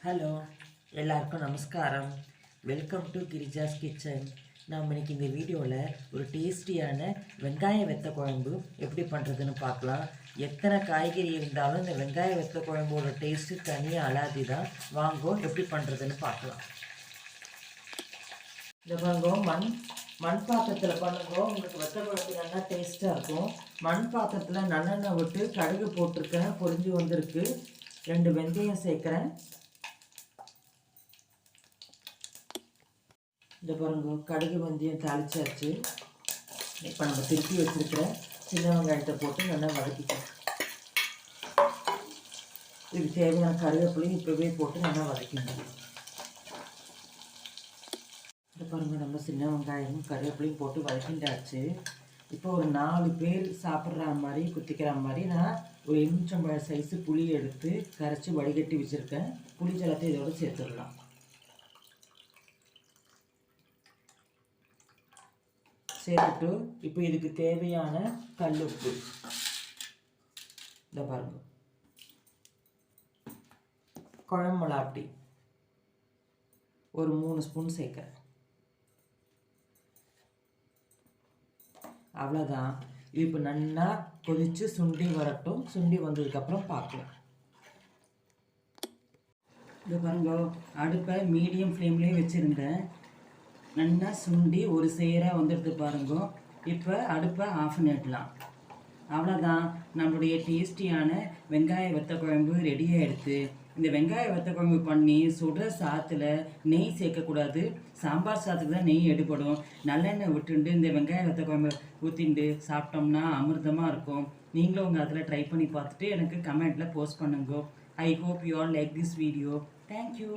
Hello, எல்லாருக்கும் நமஸ்காரம். Welcome to Girija's kitchen. நாம் இன்னைக்கு இந்த வீடியோவில் ஒரு டேஸ்டியான வெங்காய வெத்த குழம்பு எப்படி பண்ணுறதுன்னு பார்க்கலாம். எத்தனை காய்கறி இருந்தாலும் இந்த வெங்காய வெத்த குழம்போட டேஸ்ட்டு தனியாக அலாதி தான். வாங்கோ எப்படி பண்ணுறதுன்னு பார்க்கலாம். இந்த வாங்கோ மண் பாத்திரத்தில் பண்ணுங்கோ. உங்களுக்கு வெத்த குழம்பு நல்லா டேஸ்ட்டாக இருக்கும். மண் பாத்திரத்தில் நல்லெண்ணெய் விட்டு கடுகு போட்டிருக்கேன், பொரிஞ்சு வந்திருக்கு. 2 வெந்தயம் சேர்க்குறேன். இந்த பாருங்க, கடுகு வெந்தயம் தாளிச்சாச்சு. இப்போ நம்ம திருப்பி வச்சுருக்கிற சின்ன வெங்காயத்தை போட்டு நல்லா வதக்கிக்கலாம். இதுக்கு தேவையான கருவேப்பிலையும் இப்போவே போட்டு நல்லா வதக்கிக்கணும். இந்த பாருங்க, நம்ம சின்ன வெங்காயமும் கருவேப்பிலையும் போட்டு வதக்கிண்டாச்சு. இப்போ ஒரு 4 பேர் சாப்பிட்ற மாதிரி குத்திக்கிற மாதிரி நான் ஒரு எலுமிச்சம்பழ சைஸு புளி எடுத்து கரைச்சி வடிகட்டி வச்சுருக்கேன். புளி ஜலத்தை இதோடு சேர்த்துடலாம். சேர்த்துட்டு இப்போ இதுக்கு தேவையான கல்லுப்பு, இந்த பாருங்க, குழம்பு மிளகாப்பொடி ஒரு 3 ஸ்பூன் சேர்க்குறேன். அவ்வளோதான். இது இப்போ நல்லா கொதித்து சுண்டி வரட்டும். சுண்டி வந்ததுக்கப்புறம் பார்க்கலாம். இந்த பாருங்க, அடுப்பை மீடியம் ஃப்ளேம்லேயே வச்சுருந்தேன். நல்லா சுண்டி ஒரு சேராக வந்துடுது பாருங்க. இப்போ அடுப்பை ஆஃப் பண்ணிடலாம். அவ்வளோதான், நம்மளுடைய டேஸ்டியான வெங்காய வத்த குழம்பு ரெடியாக எடுத்து. இந்த வெங்காய வத்த குழம்பு பண்ணி சுட சாத்தில் நெய் சேர்க்கக்கூடாது. சாம்பார் சாத்துக்கு தான் நெய் எடுபடும். நல்லெண்ணெய் விட்டுண்டு இந்த வெங்காய வத்த குழம்பு ஊற்றிண்டு சாப்பிட்டோம்னா அமிர்தமாக இருக்கும். நீங்களும் உங்கள் அதில் ட்ரை பண்ணி பார்த்துட்டு எனக்கு கமெண்ட்டில் போஸ்ட் பண்ணுங்க. I hope you all like this video. Thank you.